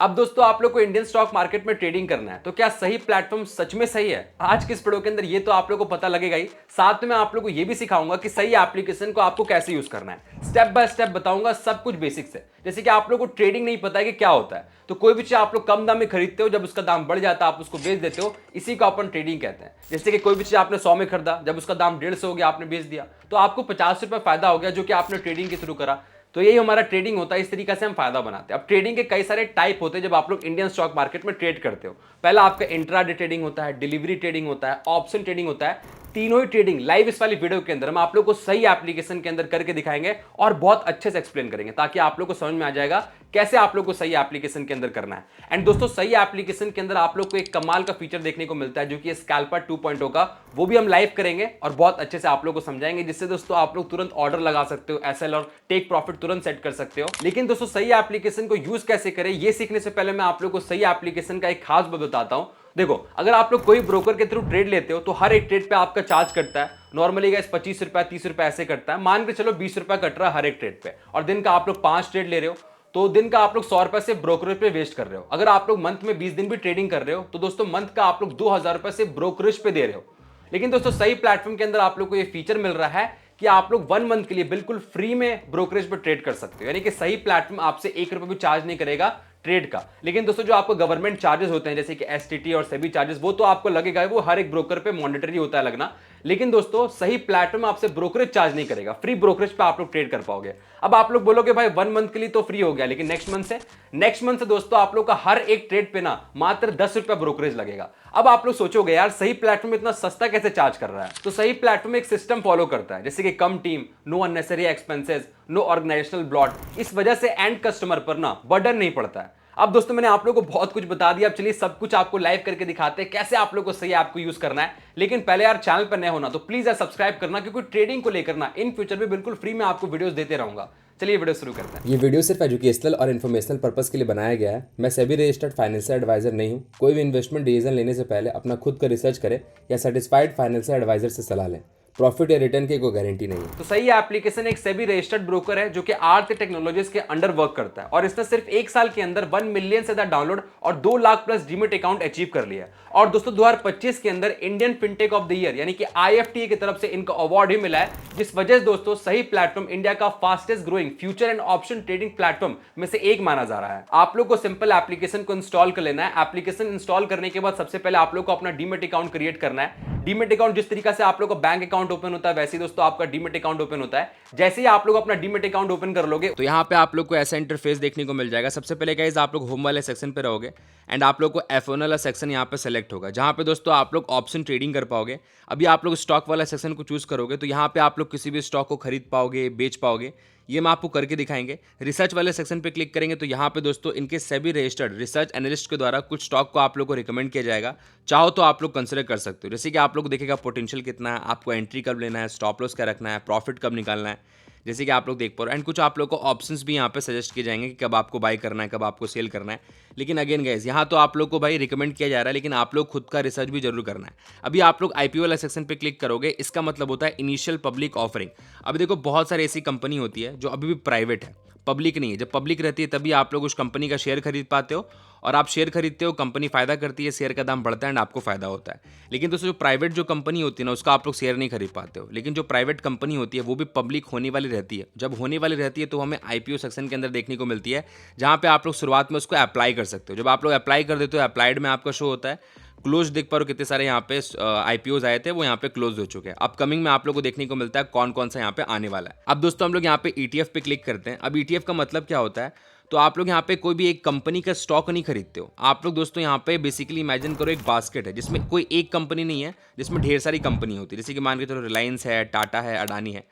अब दोस्तों आप लोग को इंडियन स्टॉक मार्केट में ट्रेडिंग करना है तो क्या सही प्लेटफॉर्म सच में सही है? आज के इस वीडियो के अंदर ये तो आप लोग को पता लगेगा ही, साथ में मैं आप लोग को ये भी सिखाऊंगा कि सही एप्लीकेशन को आपको कैसे यूज करना है। स्टेप बाय स्टेप बताऊंगा सब कुछ बेसिक से। जैसे कि आप लोग को ट्रेडिंग नहीं पता है कि क्या होता है, तो कोई भी चीज आप लोग कम दाम में खरीदते हो, जब उसका दाम बढ़ जाता है आप उसको बेच देते हो, इसी को अपन ट्रेडिंग कहते हैं। जैसे कि कोई भी चीज आपने 100 में खरीदा, जब उसका दाम 150 हो गया आपने बेच दिया, तो आपको 50 रुपए फायदा हो गया जो कि आपने ट्रेडिंग के थ्रू करा। तो यही हमारा ट्रेडिंग होता है, इस तरीके से हम फायदा बनाते हैं। अब ट्रेडिंग के कई सारे टाइप होते हैं जब आप लोग इंडियन स्टॉक मार्केट में ट्रेड करते हो। पहला आपका इंट्राडे ट्रेडिंग होता है, डिलीवरी ट्रेडिंग होता है, ऑप्शन ट्रेडिंग होता है। तीनों ही ट्रेडिंग लाइव इस वाली वीडियो के अंदर हम आप लोग को सही एप्लीकेशन के अंदर करके दिखाएंगे और बहुत अच्छे से एक्सप्लेन करेंगे, ताकि आप लोग को समझ में आ जाएगा कैसे आप लोग को सही एप्लीकेशन के अंदर करना है। एंड दोस्तों सही एप्लीकेशन के अंदर आप लोग को एक कमाल का फीचर देखने को मिलता है जो कि स्कैल्पर 2.0 का, वो भी हम लाइव करेंगे और बहुत अच्छे से आप लोग को समझाएंगे, जिससे दोस्तों आप लोग तुरंत ऑर्डर लगा सकते हो, एसएल और टेक प्रॉफिट तुरंत सेट कर सकते हो। लेकिन दोस्तों सही एप्लीकेशन को यूज कैसे करें ये सीखने से पहले मैं आप लोग को सही एप्लीकेशन का एक खास बात बताता हूं। देखो, अगर आप लोग कोई ब्रोकर के थ्रू ट्रेड लेते हो तो हर एक ट्रेड पे आपका चार्ज कटता है। नॉर्मली गाइस 25 रुपए 30 रुपए ऐसे कटता है, मान के चलो 20 रुपए कट रहा है हर एक ट्रेड पे, और दिन का आप लोग 5 ट्रेड ले रहे हो तो दिन का आप लोग 100 रुपए से ब्रोकरेज पे वेस्ट कर रहे हो। अगर आप लोग मंथ में 20 दिन भी ट्रेडिंग कर रहे हो तो दोस्तों मंथ का आप लोग 2000 रुपए से ब्रोकरेज पे दे रहे हो। लेकिन दोस्तों सही प्लेटफॉर्म के अंदर आप लोग को ये फीचर मिल रहा है कि आप लोग 1 मंथ के लिए बिल्कुल फ्री में ब्रोकरेज पर ट्रेड कर सकते हो, यानी कि सही प्लेटफॉर्म आपसे 1 रुपए भी चार्ज नहीं करेगा ट्रेड का। लेकिन दोस्तों जो आपको गवर्नमेंट चार्जेस होते हैं जैसे कि एसटीटी और सेबी चार्जेस, वो तो आपको लगेगा, वो हर एक ब्रोकर पे मॉनिटरी होता है लगना। लेकिन दोस्तों सही प्लेटफॉर्म आपसे ब्रोकरेज चार्ज नहीं करेगा, फ्री ब्रोकरेज पे आप लोग ट्रेड कर पाओगे। अब आप लोग बोलोगे भाई 1 मंथ के लिए तो फ्री हो गया, लेकिन नेक्स्ट मंथ से दोस्तों आप लोग का हर एक ट्रेड पे ना मात्र 10 रुपए ब्रोकरेज लगेगा। अब आप लोग सोचोगे यार सही प्लेटफॉर्म इतना सस्ता कैसे चार्ज कर रहा है? तो सही प्लेटफॉर्म एक सिस्टम फॉलो करता है, जैसे कि कम team, no unnecessary expenses, no organisational bloat. इस वजह से एंड कस्टमर पर ना बर्डन नहीं पड़ता है। अब दोस्तों मैंने आप लोगों को बहुत कुछ बता दिया, अब चलिए सब कुछ आपको लाइव करके दिखाते हैं कैसे आप लोगों को सही ऐप को यूज करना है। लेकिन पहले यार चैनल पर नए होना तो प्लीज यार सब्सक्राइब करना, क्योंकि ट्रेडिंग को लेकर ना इन फ्यूचर में बिल्कुल फ्री में आपको वीडियोस देते रहूंगा। चलिए वीडियो शुरू करते हैं। ये वीडियो सिर्फ एजुकेशनल और इन्फॉर्मेशनल पर्पस के लिए बनाया गया है। मैं सेबी रजिस्टर्ड फाइनेंशियल एडवाइजर नहीं हूँ। कोई भी इन्वेस्टमेंट डिसीजन लेने से पहले अपना खुद का रिसर्च करें या सर्टिफाइड फाइनेंशियल एडवाइजर से सलाह लें। प्रॉफिट या रिटर्न की कोई गारंटी नहीं है। तो सही एप्लीकेशन एक सेबी रजिस्टर्ड ब्रोकर है जो कि आर्थ टेक्नोलॉजीज के अंडर वर्क करता है, और इसने सिर्फ 1 साल के अंदर 1 मिलियन से ज्यादा डाउनलोड और 2 lakh plus demat account achieve कर लिया है। और दोस्तों 2025 के अंदर Indian fintech of the year यानी कि आईएफटीए की तरफ से इनको अवार्ड भी मिला है, जिस वजह से दोस्तों सही प्लेटफॉर्म इंडिया का fastest growing future and option trading platform में से एक माना जा रहा है। आप लोग को सिंपल एप्लीकेशन को इंस्टॉल कर लेना है। एप्लीकेशन इंस्टॉल करने के बाद सबसे पहले आप लोग को अपना डीमेट अकाउंट क्रिएट करना है। डीमेट अकाउंट जिस तरीके से आप लोग का बैंक अकाउंट ओपन होता है वैसे ही दोस्तों आपका डीमेट अकाउंट ओपन होता है। जैसे ही आप लोग अपना डीमेट अकाउंट ओपन कर लोगे तो यहाँ पे आप लोग को ऐसा इंटरफेस देखने को मिल जाएगा। सबसे पहले गाइस आप लोग होम वाले सेक्शन पे रहोगे एंड आप लोग को F1 वाला सेक्शन यहाँ पे सेलेक्ट होगा, जहाँ पे दोस्तों आप लोग ऑप्शन ट्रेडिंग कर पाओगे। अभी आप लोग स्टॉक वाला सेक्शन को चूज करोगे तो यहाँ पे आप लोग किसी भी स्टॉक को खरीद पाओगे, बेच पाओगे, ये मैं आपको करके दिखाएंगे। रिसर्च वाले सेक्शन पे क्लिक करेंगे तो यहाँ पे दोस्तों इनके सेबी रजिस्टर्ड रिसर्च एनालिस्ट के द्वारा कुछ स्टॉक को आप लोग को रिकमेंड किया जाएगा। चाहो तो आप लोग कंसिडर कर सकते हो। जैसे कि आप लोग देखेगा पोटेंशियल कितना है, आपको एंट्री कब लेना है, स्टॉप लॉस क्या रखना है, प्रॉफिट कब निकालना है, जैसे कि आप लोग देख पा रहे हो। एंड कुछ आप लोग को ऑप्शंस भी यहाँ पे सजेस्ट किए जाएंगे कि कब आपको बाय करना है, कब आपको सेल करना है। लेकिन अगेन गाइस यहाँ तो आप लोग को भाई रिकमेंड किया जा रहा है, लेकिन आप लोग खुद का रिसर्च भी जरूर करना है। अभी आप लोग आईपीओ वाला सेक्शन पे क्लिक करोगे, इसका मतलब होता है इनिशियल पब्लिक ऑफरिंग। अब देखो बहुत सारी ऐसी कंपनी होती है जो अभी भी प्राइवेट है, पब्लिक नहीं है। जब पब्लिक रहती है तभी आप लोग उस कंपनी का शेयर खरीद पाते हो, और आप शेयर खरीदते हो, कंपनी फायदा करती है, शेयर का दाम बढ़ता है एंड आपको फायदा होता है। लेकिन दोस्तों जो प्राइवेट जो कंपनी होती है ना, उसका आप लोग शेयर नहीं खरीद पाते हो। लेकिन जो प्राइवेट कंपनी होती है वो भी पब्लिक होने वाली रहती है। जब होने वाली रहती है तो हमें आईपीओ सेक्शन के अंदर देखने को मिलती है, जहाँ पे आप लोग शुरुआत में उसको अप्लाई कर सकते हो। जब आप लोग अप्लाई कर देते हो, अप्लाइड में आपका शो होता है क्लोज। देख पा रहे हो कितने सारे यहाँ पे आईपीओज आए थे, वो यहाँ पे क्लोज हो चुके हैं। अपकमिंग में आप लोग को देखने को मिलता है कौन कौन सा यहाँ पे आने वाला है। अब दोस्तों हम लोग यहाँ पे ईटीएफ पे क्लिक करते हैं। अब ईटीएफ का मतलब क्या होता है, तो आप लोग यहाँ पे कोई भी एक कंपनी का स्टॉक नहीं खरीदते हो। आप लोग दोस्तों यहाँ पे बेसिकली इमेजिन करो एक बास्केट है जिसमें कोई एक कंपनी नहीं है, जिसमें ढेर सारी कंपनी होती है। जैसे कि मान के चलो रिलायंस है, टाटा है, अडानी है।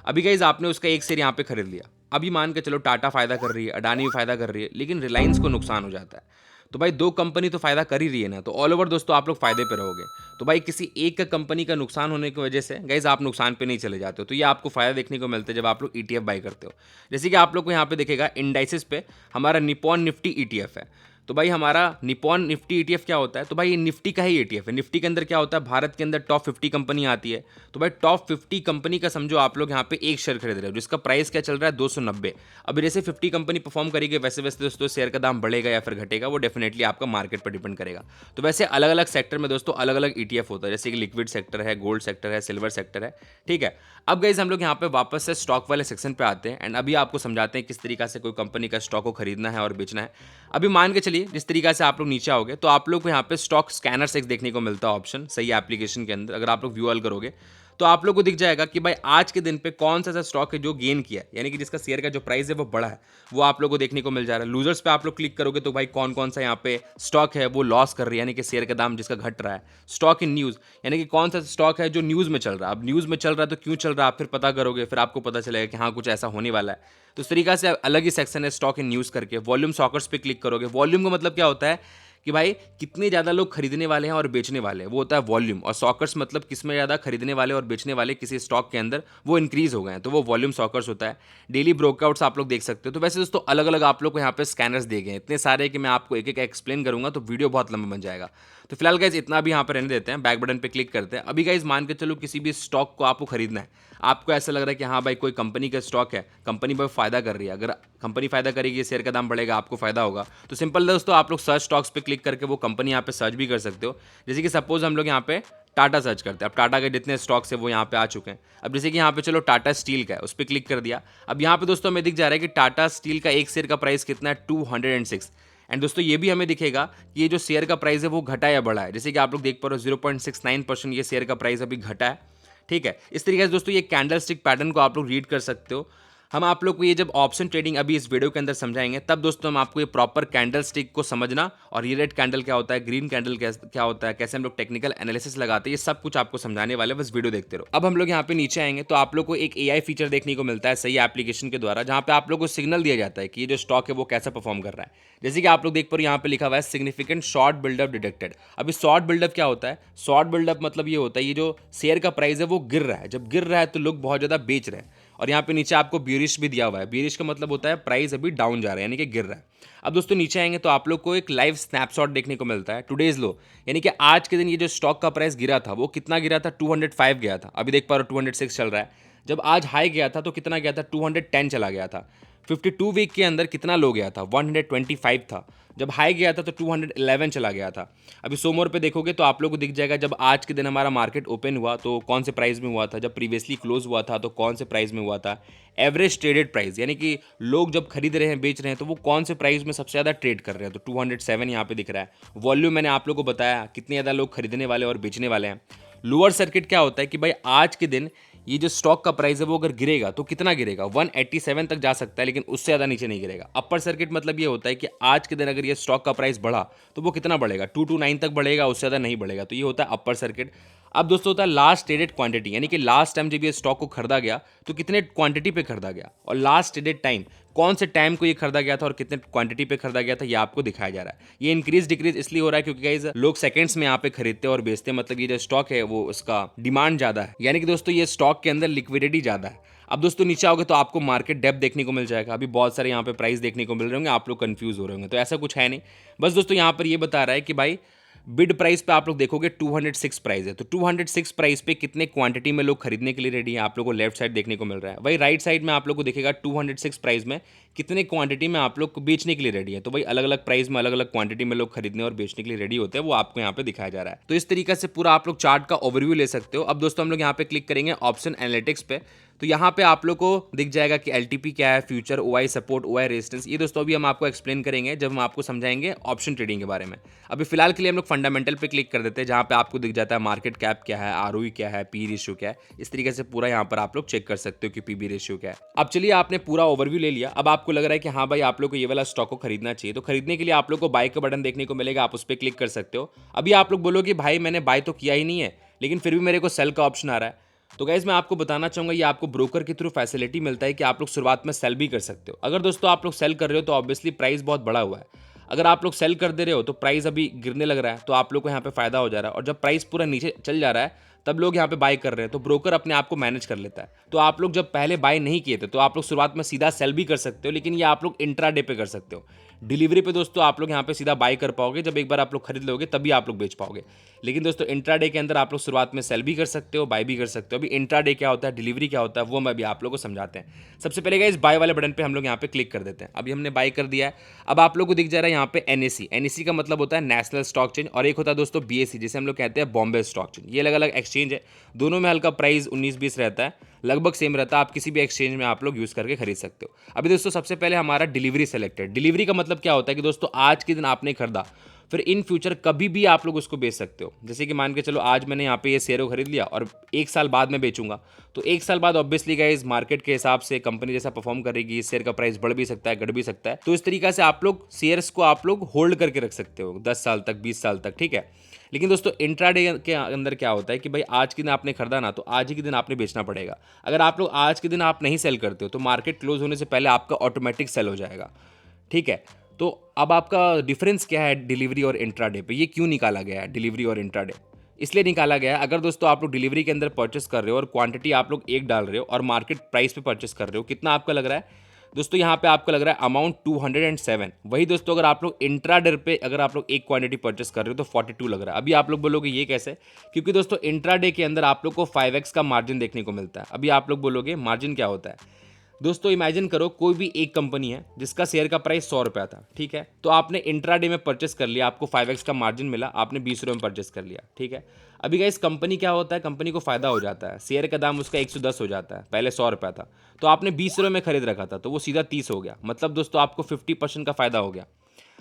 अभी गाइस आपने उसका एक शेयर यहाँ पे खरीद लिया। अभी मान के चलो टाटा फायदा कर रही है, अडानी भी फायदा कर रही है, लेकिन रिलायंस को नुकसान हो जाता है। तो भाई 2 कंपनी तो फायदा कर ही रही है ना, तो ऑल ओवर दोस्तों आप लोग फायदे पे रहोगे। तो भाई किसी एक का कंपनी का नुकसान होने की वजह से गाइस आप नुकसान पे नहीं चले जाते हो। तो ये आपको फायदा देखने को मिलता है जब आप लोग ईटीएफ बाई करते हो। जैसे कि आप लोग को यहाँ पे देखेगा इंडाइसिस पे हमारा निप्पॉन निफ्टी ईटीएफ है। तो भाई हमारा निपॉन निफ्टी ETF क्या होता है, तो भाई ये निफ्टी का ही ETF है। निफ्टी के अंदर क्या होता है, भारत के अंदर टॉप 50 कंपनी आती है। तो भाई टॉप 50 कंपनी का समझो आप लोग यहाँ पे एक शेयर खरीद रहे हो, जिसका प्राइस क्या चल रहा है 290। अब जैसे 50 कंपनी परफॉर्म करेगी वैसे वैसे दोस्तों शेयर का दाम बढ़ेगा या फिर घटेगा, वो डेफिनेटली आपका मार्केट पर डिपेंड करेगा। तो वैसे अलग अलग सेक्टर में दोस्तों अलग अलग ETF होता है, जैसे कि लिक्विड सेक्टर है, गोल्ड सेक्टर है, सिल्वर सेक्टर है, ठीक है। अब गाइस हम लोग यहाँ पे वापस से स्टॉक वाले सेक्शन पे आते हैं एंड अभी आपको समझाते हैं किस तरीका से कोई कंपनी का स्टॉक को खरीदना है और बेचना है। अभी मान के चलिए जिस तरीका से आप लोग नीचे आओगे तो आप लोग को यहाँ पे स्टॉक स्कैनर एक देखने को मिलता है ऑप्शन, सही एप्लीकेशन के अंदर अगर आप लोग व्यू ऑल करोगे तो आप लोग को दिख जाएगा कि भाई आज के दिन पे कौन सा ऐसा स्टॉक है जो गेन किया है, यानी कि जिसका शेयर का जो प्राइस है वो बढ़ा है, वो आप लोग को देखने को मिल जा रहा है। लूजर्स पे आप लोग क्लिक करोगे तो भाई कौन कौन सा यहाँ पे स्टॉक है वो लॉस कर रही है, यानी कि शेयर का दाम जिसका घट रहा है। स्टॉक इन न्यूज़, यानी कि कौन सा स्टॉक है जो न्यूज़ में चल रहा है। अब न्यूज़ में चल रहा है तो क्यों चल रहा है आप फिर पता करोगे, फिर आपको पता चलेगा कि हाँ कुछ ऐसा होने वाला है। तो इस तरीका से अलग ही सेक्शन है स्टॉक इन न्यूज़ करके। वॉल्यूम सॉकर्स पे क्लिक करोगे, वॉल्यूम का मतलब क्या होता है कि भाई कितने ज़्यादा लोग खरीदने वाले हैं और बेचने वाले हैं, वो होता है वॉल्यूम। और सॉकर्स मतलब किसमें ज़्यादा खरीदने वाले और बेचने वाले किसी स्टॉक के अंदर वो इंक्रीज हो गए हैं, तो वो वॉल्यूम सॉकर्स होता है। डेली ब्रोकआउट्स आप लोग देख सकते हो। तो वैसे दोस्तों अलग अलग आप लोग को यहाँ पे स्कैनर्स दिए गए हैं, इतने सारे कि मैं आपको एक एक एक्सप्लेन करूंगा तो वीडियो बहुत लंबा बन जाएगा। तो फिलहाल गाइज इतना भी यहाँ पे रहने देते हैं, बैक बटन पे क्लिक करते हैं। अभी गाइज मान के चलो किसी भी स्टॉक को आपको खरीदना है, आपको ऐसा लग रहा है कि हाँ भाई कोई कंपनी का स्टॉक है, कंपनी भाई फायदा कर रही है, अगर कंपनी फायदा करेगी शेयर का दाम बढ़ेगा, आपको फायदा होगा। तो सिंपल दोस्तों आप लोग सर्च स्टॉक्स पे क्लिक करके वो कंपनी यहाँ पे सर्च भी कर सकते हो। जैसे कि सपोज हम लोग यहाँ पे टाटा सर्च करते हैं, अब टाटा के जितने स्टॉक्स है वो यहाँ पे आ चुके हैं। अब जैसे कि यहाँ पे चलो टाटा स्टील का है, उस पर क्लिक कर दिया। अब यहाँ पे दोस्तों हमें दिख जा रहा है कि टाटा स्टील का एक शेयर का प्राइस कितना है 206। एंड दोस्तों ये भी हमें दिखेगा कि ये जो शेयर का प्राइस है वो घटा या बढ़ा है। जैसे कि आप लोग देख पा रहे हो 0.69% ये शेयर का प्राइस अभी घटा है, ठीक है। इस तरीके से दोस्तों ये कैंडल स्टिक पैटर्न को आप लोग रीड कर सकते हो। हम आप लोग को ये जब ऑप्शन ट्रेडिंग अभी इस वीडियो के अंदर समझाएंगे तब दोस्तों हम आपको ये प्रॉपर कैंडल स्टिक को समझना और ये रेड कैंडल क्या होता है, ग्रीन कैंडल क्या होता है, कैसे हम लोग टेक्निकल एनालिसिस लगाते हैं, ये सब कुछ आपको समझाने वाले, बस वीडियो देखते रहो। अब हम लोग यहाँ पे नीचे आएंगे तो आप लोग को एक AI फीचर देखने को मिलता है सही एप्लीकेशन के द्वारा, जहाँ पे आप लोग को सिग्नल दिया जाता है कि ये जो स्टॉक है वो कैसा परफॉर्म कर रहा है। जैसे कि आप लोग देख पर यहाँ पे लिखा हुआ है सिग्निफिकेंट शॉर्ट बिल्डअप डिटेक्टेड। अभी शॉर्ट बिल्डअप क्या होता है, शॉर्ट बिल्डअप मतलब ये होता है ये जो शेयर का प्राइस है वो गिर रहा है, जब गिर रहा है तो लोग बहुत ज़्यादा बेच रहे हैं। और यहाँ पे नीचे आपको बियरिश भी दिया हुआ है, बियरिश का मतलब होता है प्राइस अभी डाउन जा रहा है, यानी कि गिर रहा है। अब दोस्तों नीचे आएंगे तो आप लोग को एक लाइव स्नैपशॉट देखने को मिलता है टुडेज लो, यानी कि आज के दिन ये जो स्टॉक का प्राइस गिरा था वो कितना गिरा था, 205 गया था। अभी देख पा रहे हो 206 चल रहा है। जब आज हाई गया था तो कितना गया था, 210 चला गया था। 52 वीक के अंदर कितना लो गया था, 125 था। जब हाई गया था तो 211 चला गया था। अभी सोमवार पे देखोगे तो आप लोग को दिख जाएगा जब आज के दिन हमारा मार्केट ओपन हुआ तो कौन से प्राइस में हुआ था, जब प्रीवियसली क्लोज हुआ था तो कौन से प्राइस में हुआ था। एवरेज ट्रेडेड प्राइस, यानी कि लोग जब खरीद रहे हैं बेच रहे हैं तो वो कौन से प्राइस में सबसे ज़्यादा ट्रेड कर रहे हैं, तो 207 यहाँ पे दिख रहा है। वॉल्यूम मैंने आप लोग को बताया कितने ज़्यादा लोग खरीदने वाले और बेचने वाले हैं। लोअर सर्किट क्या होता है कि भाई आज के दिन ये जो स्टॉक का प्राइस है वो अगर गिरेगा तो कितना गिरेगा, 187 तक जा सकता है, लेकिन उससे ज़्यादा नीचे नहीं गिरेगा। अपर सर्किट मतलब ये होता है कि आज के दिन अगर ये स्टॉक का प्राइस बढ़ा तो वो कितना बढ़ेगा, 229 तक बढ़ेगा, उससे ज़्यादा नहीं बढ़ेगा, तो ये होता है अपर सर्किट। अब दोस्तों होता है लास्ट ट्रेडेड क्वांटिटी, यानी कि लास्ट टाइम जब ये स्टॉक को खरीदा गया तो कितने क्वांटिटी पे खरीदा गया, और लास्ट ट्रेडेड टाइम कौन से टाइम को ये खरीदा गया था और कितने क्वांटिटी पे खरीदा गया था, ये आपको दिखाया जा रहा है। ये इंक्रीज डिक्रीज इसलिए हो रहा है क्योंकि गाइस लोग सेकंड्स में यहाँ पे खरीदते हैं और बेचते हैं, मतलब ये जो स्टॉक है वो उसका डिमांड ज़्यादा है, यानी कि दोस्तों ये स्टॉक के अंदर लिक्विडिटी ज़्यादा है। अब दोस्तों नीचे आओगे तो आपको मार्केट डेप्थ देखने को मिल जाएगा। अभी बहुत सारे यहाँ पे प्राइस देखने को मिल रहे होंगे, आप लोग कंफ्यूज हो रहे होंगे, तो ऐसा कुछ है नहीं। बस दोस्तों यहाँ पर ये बता रहा है कि भाई बिड प्राइस पे आप लोग देखोगे 206 प्राइस है, तो 206 प्राइस पे कितने क्वांटिटी में लोग खरीदने के लिए रेडी हैं आप लोगों को लेफ्ट साइड देखने को मिल रहा है। वही राइट साइड में आप लोग को दिखेगा 206 प्राइस में कितने क्वांटिटी में आप लोग बेचने के लिए रेडी है। तो भाई अलग अलग प्राइस में अलग अलग क्वांटिटी में लोग खरीदने और बेचने के लिए रेडी होते हैं, वो आपको यहाँ पे दिखाया जा रहा है। तो इस तरीके से पूरा आप लोग चार्ट का ओवरव्यू ले सकते हो। अब दोस्तों हम लोग यहाँ पे क्लिक करेंगे ऑप्शन एनालिटिक्स पे, तो यहाँ पे आप लोग को दिख जाएगा कि LTP क्या है, future, OI support, OI resistance, ये दोस्तों अभी हम आपको एक्सप्लेन करेंगे जब हम आपको समझाएंगे ऑप्शन ट्रेडिंग के बारे में। अभी फिलहाल के लिए हम लोग फंडामेंटल पे क्लिक कर देते हैं, जहाँ पे आपको दिख जाता है मार्केट कैप क्या है, ROE क्या है, P रेशियो क्या है, इस तरीके से पूरा यहाँ पर आप लोग चेक कर सकते हो कि PB रेशियो क्या है। अब चलिए आपने पूरा ओवरव्यू ले लिया, अब आपको लग रहा है कि हाँ भाई आप लोग को ये वाला स्टॉक को खरीदना चाहिए, तो खरीदने के लिए आप लोग को बाय का बटन देखने को मिलेगा, आप उस पर क्लिक कर सकते हो। अभी आप लोग बोलोगे भाई मैंने बाय तो किया ही नहीं है लेकिन फिर भी मेरे को सेल का ऑप्शन आ रहा है, तो गाइज मैं आपको बताना चाहूंगा ये आपको ब्रोकर के थ्रू फैसिलिटी मिलता है कि आप लोग शुरुआत में सेल भी कर सकते हो। अगर दोस्तों आप लोग सेल कर रहे हो तो ऑब्वियसली प्राइस बहुत बड़ा हुआ है, अगर आप लोग सेल कर दे रहे हो तो प्राइस अभी गिरने लग रहा है, तो आप लोग को यहाँ पे फायदा हो जा रहा है, और जब प्राइस पूरा नीचे चल जा रहा है तब लोग यहाँ पे बाय कर रहे हैं, तो ब्रोकर अपने आप को मैनेज कर लेता है। तो आप लोग जब पहले बाय नहीं किए थे तो आप लोग शुरुआत में सीधा सेल भी कर सकते हो, लेकिन ये आप लोग इंट्राडे पे कर सकते हो। डिलीवरी पे दोस्तों आप लोग यहाँ पे सीधा बाय कर पाओगे, जब एक बार आप लोग खरीद लोगे तभी आप लोग बेच पाओगे। लेकिन दोस्तों इंट्राडे के अंदर आप लोग शुरुआत में सेल भी कर सकते हो, बाय भी कर सकते हो। अभी इंट्राडे क्या होता है, डिलीवरी क्या होता है, वो मैं अभी आप लोगों को समझाते हैं। सबसे पहले गाइस बाय वाले बटन पे हम लोग यहाँ पे क्लिक कर देते हैं। अभी हमने बाय कर दिया है। अब आप लोग को दिख जा रहा है यहाँ पे NSE का मतलब होता है नेशनल स्टॉक चेंज, और एक होता है दोस्तों BSE जिसे हम लोग कहते हैं बॉम्बे स्टॉक चेंज। ये अलग अलग एक्सचेंज है, दोनों में हल्का प्राइस 19-20 रहता है, लगभग सेम रहता है। आप किसी भी एक्सचेंज में आप लोग यूज़ करके खरीद सकते हो। अभी दोस्तों सबसे पहले हमारा डिलीवरी सेलेक्टेड। डिलीवरी का मतलब क्या होता है कि दोस्तों आज के दिन आपने खरीदा, फिर इन फ्यूचर कभी भी आप लोग उसको बेच सकते हो। जैसे कि मान के चलो आज मैंने यहाँ पे ये शेयर को खरीद लिया और 1 साल बाद मैं बेचूंगा, तो 1 साल बाद ऑब्वियसली गाइस मार्केट के हिसाब से कंपनी जैसा परफॉर्म करेगी, शेयर का प्राइस बढ़ भी सकता है, घट भी सकता है। तो इस तरीके से आप लोग शेयर्स को आप लोग होल्ड करके रख सकते हो 10 साल तक, 20 साल तक, ठीक है। लेकिन दोस्तों इंट्राडे के अंदर क्या होता है कि भाई आज के दिन आपने खरीदा ना, तो आज ही के दिन आपने बेचना पड़ेगा। अगर आप लोग आज के दिन आप नहीं सेल करते हो तो मार्केट क्लोज होने से पहले आपका ऑटोमेटिक सेल हो जाएगा, ठीक है। तो अब आपका डिफरेंस क्या है डिलीवरी और इंट्राडे पे, ये क्यों निकाला गया है डिलीवरी और इंट्राडे? इसलिए निकाला गया है, अगर दोस्तों आप लोग डिलीवरी के अंदर परचेस कर रहे हो और क्वांटिटी आप लोग एक डाल रहे हो और मार्केट प्राइस पे परचेस कर रहे हो, कितना आपका लग रहा है दोस्तों? यहाँ पे आपको लग रहा है अमाउंट 207। वही दोस्तों अगर आप लोग इंट्राडे पे अगर आप लोग एक क्वांटिटी परचेस कर रहे हो तो 42 लग रहा है। अभी आप लोग बोलोगे ये कैसे? क्योंकि दोस्तों इंट्राडे के अंदर आप लोग को 5x का मार्जिन देखने को मिलता है। अभी आप लोग बोलोगे मार्जिन क्या होता है? दोस्तों इमेजिन करो कोई भी एक कंपनी है जिसका शेयर का प्राइस 100 रुपया था, ठीक है। तो आपने इंट्राडे में परचेस कर लिया, आपको 5x का मार्जिन मिला, आपने 20 रुपये में परचेस कर लिया, ठीक है। अभी गाइस कंपनी क्या होता है, कंपनी को फायदा हो जाता है, शेयर का दाम उसका 110 हो जाता है, पहले 100 रुपया था, तो आपने 20 रुपये में खरीद रखा था, तो वो सीधा 30 हो गया। मतलब दोस्तों आपको 50% का फायदा हो गया।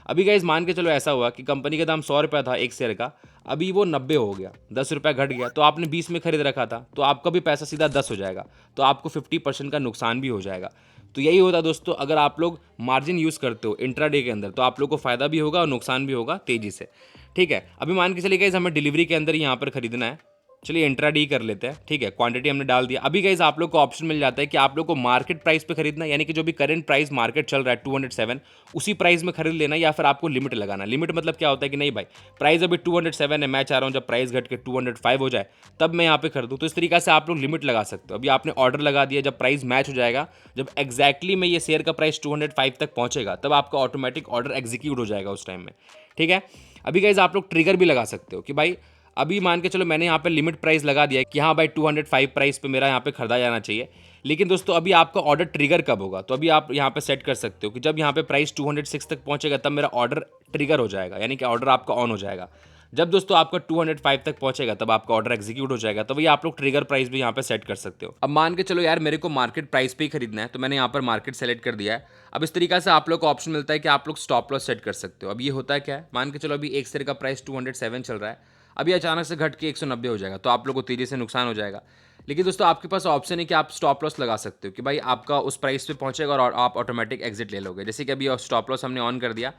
अभी गाइस मान के चलो ऐसा हुआ कि कंपनी का दाम 100 रुपया था एक शेयर का, अभी वो 90 हो गया, 10 रुपया घट गया, तो आपने 20 में खरीद रखा था, तो आपका भी पैसा सीधा 10 हो जाएगा, तो आपको 50% का नुकसान भी हो जाएगा। तो यही होता है दोस्तों, अगर आप लोग मार्जिन यूज़ करते हो इंट्राडे के अंदर तो आप लोग को फायदा भी होगा और नुकसान भी होगा तेजी से, ठीक है। अभी मान के चलिए गाइस हमें डिलीवरी के अंदर यहाँ पर खरीदना है, चलिए इंट्राडे ही कर लेते हैं, ठीक है। क्वांटिटी हमने डाल दिया। अभी गाइस आप लोग को ऑप्शन मिल जाता है कि आप लोग को मार्केट प्राइस पे खरीदना है, यानी कि जो भी करंट प्राइस मार्केट चल रहा है 207, उसी प्राइस में खरीद लेना, या फिर आपको लिमिट लगाना। लिमिट मतलब क्या होता है कि नहीं भाई प्राइस अभी 207 है, मैं चाह रहा हूँ जब प्राइस घट के 205 हो जाए तब मैं यहाँ पे खरीदूँ। तो इस तरीके से आप लोग लिमिट लगा सकते हो। अभी आपने ऑर्डर लगा दिया, जब प्राइस मैच हो जाएगा, जब एग्जैक्टली में ये शेयर का प्राइस 205 तक पहुंचेगा तब आपका ऑटोमेटिक ऑर्डर एग्जीक्यूट हो जाएगा उस टाइम में, ठीक है। अभी गाइस आप लोग ट्रिगर भी लगा सकते हो कि भाई अभी मान के चलो मैंने यहाँ पे लिमिट प्राइस लगा दिया कि हाँ भाई 205 प्राइस पे मेरा यहाँ पे खरीदा जाना चाहिए। लेकिन दोस्तों अभी आपका ऑर्डर ट्रिगर कब होगा, तो अभी आप यहाँ पे सेट कर सकते हो कि जब यहाँ पे प्राइस 206 तक पहुंचेगा तब मेरा ऑर्डर ट्रिगर हो जाएगा, यानी कि ऑर्डर आपका ऑन हो जाएगा। जब दोस्तों आपका 205 तक पहुंचेगा तब आपका ऑर्डर एग्जीक्यूट हो जाएगा। तो वही आप लोग ट्रिगर प्राइस भी यहाँ पे सेट कर सकते हो। अब मान के चलो यार मेरे को मार्केट प्राइस पे ही खरीदना है, तो मैंने यहाँ पर मार्केट सेलेक्ट कर दिया है। अब इस तरीके से आप लोग को ऑप्शन मिलता है कि आप लोग स्टॉप लॉस सेट कर सकते हो। अब ये होता है क्या है, मान के चलो अभी एक शेयर का प्राइस 207 चल रहा है, अभी अचानक से घट के 190 हो जाएगा, तो आप लोग को तेजी से नुकसान हो जाएगा। लेकिन दोस्तों आपके पास ऑप्शन है कि आप स्टॉप लॉस लगा सकते हो कि भाई आपका उस प्राइस पे पहुंचेगा और आप ऑटोमेटिक एग्जिट ले लोगे। जैसे कि अभी स्टॉप लॉस हमने ऑन कर दिया,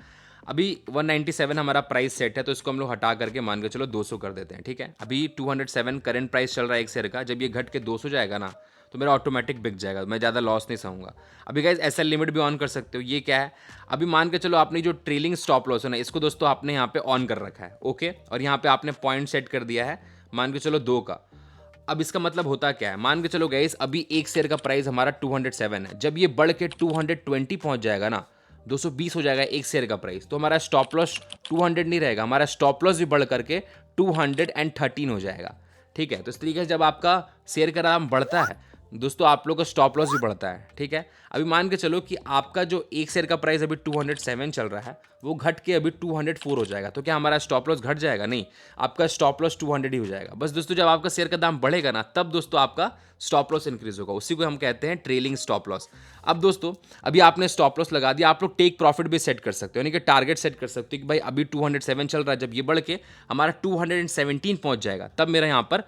अभी 197 हमारा प्राइस सेट है, तो इसको हम लोग हटा करके मान के चलो 200 कर देते हैं, ठीक है। अभी 207 करंट प्राइस चल रहा है एक शेयर का, जब ये घट के 200 जाएगा ना तो मेरा ऑटोमेटिक बिक जाएगा, मैं ज़्यादा लॉस नहीं सहूँगा। अभी गाइस एसएल लिमिट भी ऑन कर सकते हो। ये क्या है, अभी मान के चलो आपने जो ट्रेलिंग स्टॉप लॉस है ना, इसको दोस्तों आपने यहाँ पे ऑन कर रखा है, ओके। और यहाँ पे आपने पॉइंट सेट कर दिया है मान के चलो 2 का। अब इसका मतलब होता क्या है, मान के चलो गाइस अभी एक शेयर का प्राइस हमारा 207 है, जब ये बढ़ के 220 पहुंच जाएगा ना, 220 हो जाएगा एक शेयर का प्राइस, तो हमारा स्टॉप लॉस 200 नहीं रहेगा, हमारा स्टॉप लॉस भी बढ़ करके 213 हो जाएगा, ठीक है। तो इस तरीके से जब आपका शेयर का दाम बढ़ता है दोस्तों आप लोग का स्टॉप लॉस भी बढ़ता है, ठीक है। अभी मान के चलो कि आपका जो एक शेयर का प्राइस अभी 207 चल रहा है वो घट के अभी 204 हो जाएगा, तो क्या हमारा स्टॉप लॉस घट जाएगा? नहीं, आपका स्टॉप लॉस 200 ही हो जाएगा। बस दोस्तों जब आपका शेयर का दाम बढ़ेगा ना तब दोस्तों आपका स्टॉप लॉस इंक्रीज होगा, उसी को हम कहते हैं ट्रेलिंग स्टॉप लॉस। अब दोस्तों अभी आपने स्टॉप लॉस लगा दिया, आप लोग टेक प्रॉफिट भी सेट कर सकते हो, यानी कि टारगेट सेट कर सकते हो कि भाई अभी 207 चल रहा है, जब ये बढ़ के हमारा 217 पहुंच जाएगा तब मेरा यहाँ पर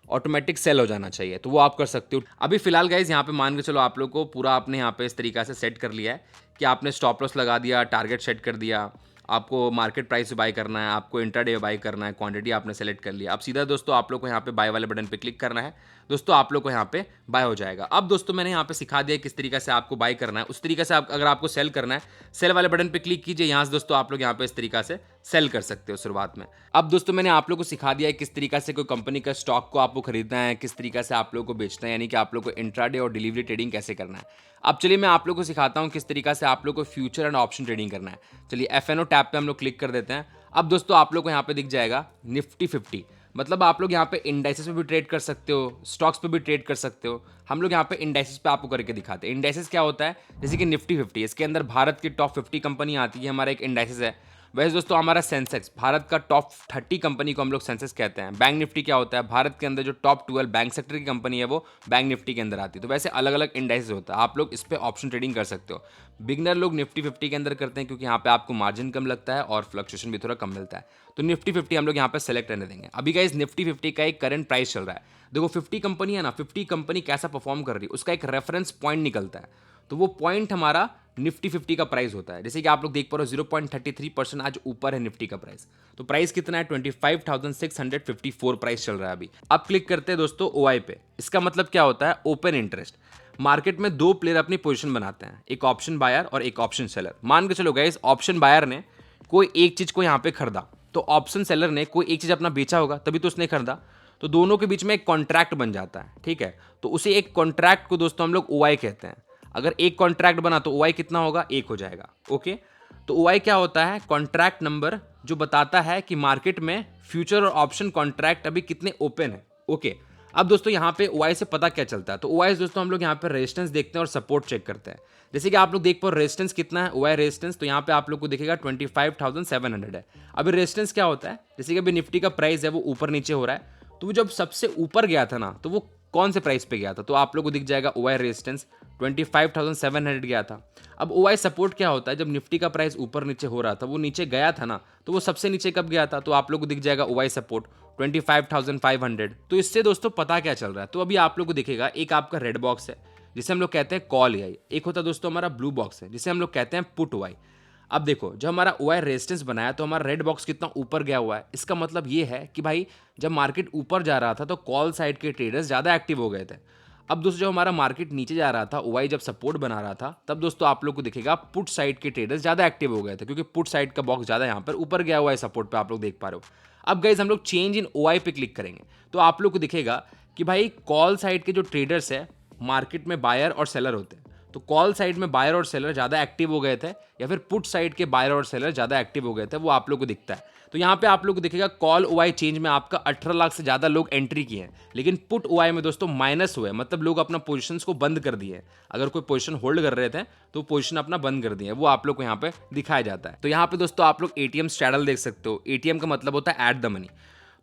ऑटोमेटिक सेल हो जाना चाहिए, तो वो आप कर सकते हो। अभी फिलहाल गाइज यहाँ पे मान के चलो आप लोग को पूरा आपने यहाँ पे इस तरीका से सेट कर लिया है कि आपने स्टॉप लॉस लगा दिया, टारगेट सेट कर दिया, आपको मार्केट प्राइस पे बाय करना है, आपको इंट्राडे बाय करना है, क्वांटिटी आपने सेलेक्ट कर लिया। अब सीधा दोस्तों आप लोग को यहाँ पे बाय वाले बटन पे क्लिक करना है। दोस्तों आप लोग को यहाँ पे बाय हो जाएगा। अब दोस्तों मैंने यहाँ पे सिखा दिया किस तरीके से आपको बाय करना है, उस तरीके से अगर आपको सेल करना है, सेल वाले बटन पे क्लिक कीजिए। यहाँ से दोस्तों आप लोग यहाँ पे इस तरीका से सेल कर सकते हो शुरुआत में। अब दोस्तों मैंने आप लोग को सिखा दिया है किस तरीके से कोई कंपनी का स्टॉक को आपको खरीदना है, किस तरीके से आप लोग को बेचना है, यानी कि आप लोग को इंट्राडे और डिलीवरी ट्रेडिंग कैसे करना है। अब चलिए मैं आप लोग को सिखाता हूँ किस तरीका से आप लोग को फ्यूचर एंड ऑप्शन ट्रेडिंग करना है। चलिए FNO टैब पे हम लोग क्लिक कर देते हैं। अब दोस्तों आप लोग को यहाँ पे दिख जाएगा निफ्टी 50, मतलब आप लोग यहाँ पे इंडाइसेस पे भी ट्रेड कर सकते हो, स्टॉक्स पे भी ट्रेड कर सकते हो। हम लोग यहाँ पे इंडाइसेस पे आपको करके दिखाते हैं। इंडाइसेस क्या होता है, जैसे कि निफ्टी 50, इसके अंदर भारत की टॉप 50 कंपनी आती है, हमारा एक इंडाइसेस है। वैसे दोस्तों हमारा सेंसेक्स, भारत का टॉप 30 कंपनी को हम लोग सेंसेक्स कहते हैं। बैंक निफ्टी क्या होता है, भारत के अंदर जो टॉप 12 बैंक सेक्टर की कंपनी है वो बैंक निफ्टी के अंदर आती है। तो वैसे अलग अलग इंडाइसेस होता है, आप लोग इस पर ऑप्शन ट्रेडिंग कर सकते हो। बिगनर लोग निफ्टी 50 के अंदर करते हैं क्योंकि यहाँ पे आपको मार्जिन कम लगता है और फ्लक्चुएशन भी थोड़ा कम मिलता है। तो निफ्टी 50 हम लोग यहाँ पे सेलेक्ट करने देंगे। अभी गाइस निफ्टी 50 का एक करंट प्राइस चल रहा है। देखो 50 कंपनी है ना, 50 कंपनी कैसा परफॉर्म कर रही है उसका एक रेफरेंस पॉइंट निकलता है। तो वो पॉइंट हमारा निफ्टी 50 का प्राइस होता है। जैसे कि आप लोग देख पा रहे हो 0.33% आज ऊपर है निफ्टी का प्राइस। तो प्राइस कितना है, 25,654 प्राइस चल रहा है अभी। अब क्लिक करते हैं दोस्तों OI पे। इसका मतलब क्या होता है, ओपन इंटरेस्ट। मार्केट में दो प्लेयर अपनी पोजीशन बनाते हैं, एक ऑप्शन बायर और एक ऑप्शन सेलर। मान के चलो गाइस, ऑप्शन बायर ने कोई एक चीज को यहाँ पे खरीदा, तो ऑप्शन सेलर ने कोई एक चीज अपना बेचा होगा तभी तो उसने खरीदा। तो दोनों के बीच में एक कॉन्ट्रैक्ट बन जाता है, ठीक है। तो उसे एक कॉन्ट्रैक्ट को दोस्तों हम लोग OI कहते हैं। अगर एक कॉन्ट्रैक्ट बना तो OI कितना होगा, 1 हो जाएगा। ओके, तो OI क्या होता है, कॉन्ट्रैक्ट नंबर जो बताता है कि मार्केट में फ्यूचर और ऑप्शन कॉन्ट्रैक्ट अभी कितने ओपन है। ओके, अब दोस्तों यहाँ पे OI से पता क्या चलता है, तो OI दोस्तों हम लोग यहाँ पे रेजिस्टेंस देखते हैं और सपोर्ट चेक करते हैं। जैसे कि आप लोग देख पा रहे रेजिस्टेंस कितना है, OI रेजिस्टेंस, तो यहाँ पे आप लोग को दिखेगा 25,700 है। अभी रेजिस्टेंस क्या होता है, जैसे कि अभी निफ्टी का प्राइस है वो ऊपर नीचे हो रहा है, तो वो जब सबसे ऊपर गया था ना, तो वो कौन से प्राइस पे गया था, तो आप लोग को दिख जाएगा OI रेजिस्टेंस 25,700 गया था। अब OI सपोर्ट क्या होता है, जब निफ्टी का प्राइस ऊपर नीचे हो रहा था, वो नीचे गया था ना, तो वो सबसे नीचे कब गया था, तो आप लोग को दिख जाएगा OI सपोर्ट 25,500। तो इससे दोस्तों पता क्या चल रहा है, तो अभी आप लोग को दिखेगा एक आपका रेड बॉक्स है जिसे हम लोग कहते हैं कॉल AI, एक होता है दोस्तों हमारा ब्लू बॉक्स है जिसे हम लोग कहते हैं पुट OI। अब देखो जब हमारा OI रेजिस्टेंस बनाया तो हमारा रेड बॉक्स कितना ऊपर गया हुआ है, इसका मतलब ये है कि भाई जब मार्केट ऊपर जा रहा था तो कॉल साइड के ट्रेडर्स ज़्यादा एक्टिव हो गए थे। अब दोस्तों जब हमारा मार्केट नीचे जा रहा था, OI जब सपोर्ट बना रहा था, तब दोस्तों आप लोग को दिखेगा पुट साइड के ट्रेडर्स ज़्यादा एक्टिव हो गए थे क्योंकि पुट साइड का बॉक्स ज़्यादा यहाँ पर ऊपर गया हुआ है सपोर्ट पे, आप लोग देख पा रहे हो। अब गाइस हम लोग चेंज इन OI पे क्लिक करेंगे तो आप लोग को दिखेगा कि भाई कॉल साइड के जो ट्रेडर्स है मार्केट में बायर और सेलर होते हैं, तो कॉल साइड में बायर और सेलर ज़्यादा एक्टिव हो गए थे या फिर पुट साइड के बायर और सेलर ज़्यादा एक्टिव हो गए थे, वो आप लोग को दिखता है। तो यहाँ पे आप लोग को दिखेगा कॉल OI चेंज में आपका 18 लाख से ज़्यादा लोग एंट्री किए हैं, लेकिन पुट OI में दोस्तों माइनस हुए, मतलब लोग अपना पोजीशंस को बंद कर दिए। अगर कोई पोजीशन होल्ड कर रहे थे तो पोजीशन अपना बंद कर दिए, वो आप लोग को यहाँ पे दिखाया जाता है। तो यहाँ पे दोस्तों आप लोग ATM स्ट्रैडल देख सकते हो। ATM का मतलब होता है एट द मनी।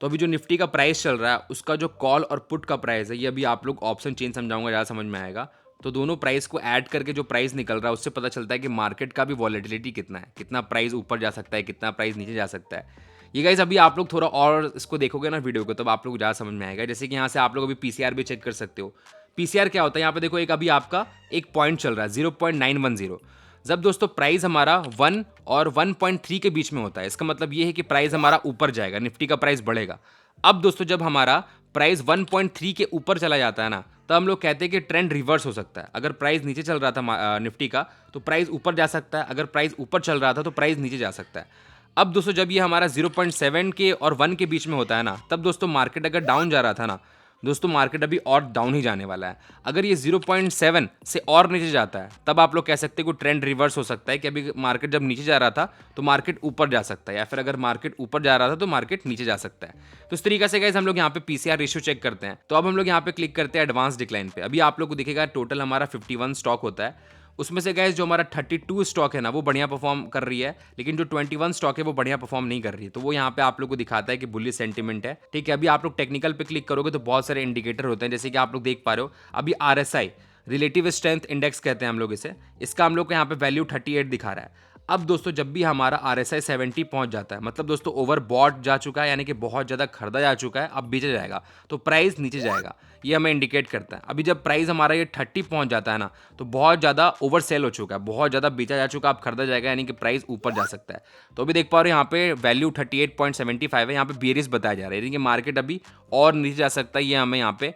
तो अभी जो निफ्टी का प्राइस चल रहा है उसका जो कॉल और पुट का प्राइस है, ये अभी आप लोग ऑप्शन चेंज समझाऊंगा, ज़्यादा समझ में आएगा। तो दोनों प्राइस को ऐड करके जो प्राइस निकल रहा है उससे पता चलता है कि मार्केट का भी वॉलेटिलिटी कितना है, कितना प्राइस ऊपर जा सकता है, कितना प्राइस नीचे जा सकता है। ये गाइस अभी आप लोग थोड़ा और इसको देखोगे ना वीडियो को, तब आप लोग को ज़्यादा समझ में आएगा। जैसे कि यहाँ से आप लोग अभी PCR भी चेक कर सकते हो। PCR क्या होता है, यहाँ पे देखो एक अभी आपका एक पॉइंट चल रहा है 0.910। जब दोस्तों प्राइस हमारा 1 और 1.3 के बीच में होता है, इसका मतलब ये है कि प्राइस हमारा ऊपर जाएगा, निफ्टी का प्राइस बढ़ेगा। अब दोस्तों जब हमारा प्राइस 1.3 के ऊपर चला जाता है ना, तो हम लोग कहते हैं कि ट्रेंड रिवर्स हो सकता है। अगर प्राइस नीचे चल रहा था निफ्टी का तो प्राइस ऊपर जा सकता है, अगर प्राइस ऊपर चल रहा था तो प्राइस नीचे जा सकता है। अब दोस्तों जब ये हमारा 0.7 के और 1 के बीच में होता है ना, तब दोस्तों मार्केट अगर डाउन जा रहा था ना, दोस्तों मार्केट अभी और डाउन ही जाने वाला है। अगर ये 0.7 से और नीचे जाता है तब आप लोग कह सकते हैं कि ट्रेंड रिवर्स हो सकता है, कि अभी मार्केट जब नीचे जा रहा था तो मार्केट ऊपर जा सकता है, या फिर अगर मार्केट ऊपर जा रहा था तो मार्केट नीचे जा सकता है। तो इस तरीके से गाइस हम लोग यहाँ पे PCR रेशियो चेक करते हैं। तो अब हम लोग यहाँ पे क्लिक करते हैं एडवांस डिक्लाइन पे। अभी आप लोग को दिखेगा टोटल हमारा 51 स्टॉक होता है, उसमें से गाइस जो हमारा 32 स्टॉक है ना वो बढ़िया परफॉर्म कर रही है, लेकिन जो 21 स्टॉक है वो बढ़िया परफॉर्म नहीं कर रही है। तो वो यहाँ पे आप लोग को दिखाता है कि बुलिश सेंटीमेंट है, ठीक है। अभी आप लोग टेक्निकल पे क्लिक करोगे तो बहुत सारे इंडिकेटर होते हैं, जैसे कि आप लोग देख पा रहे हो अभी RSI रिलेटिव स्ट्रेंथ इंडेक्स कहते हैं हम लोग इसे, इसका हम लोग को यहाँ पे वैल्यू 38 दिखा रहा है। अब दोस्तों जब भी हमारा RSI 70 पहुंच जाता है, मतलब दोस्तों ओवर बॉट जा चुका है, यानी कि बहुत ज़्यादा खरीदा जा चुका है, अब बेचा जाएगा तो प्राइस नीचे जाएगा, ये हमें इंडिकेट करता है। अभी जब प्राइस हमारा ये 30 पहुंच जाता है ना, तो बहुत ज़्यादा ओवर सेल हो चुका है, बहुत ज़्यादा बेचा जा चुका है, अब खरीदा जाएगा, यानी कि प्राइस ऊपर जा सकता है। तो अभी देख पा रहे हो यहाँ पे वैल्यू 38.75 है, यहाँ पे बेरिश बताया जा रहा है, यानी कि मार्केट अभी और नीचे जा सकता है, ये हमें यहाँ पे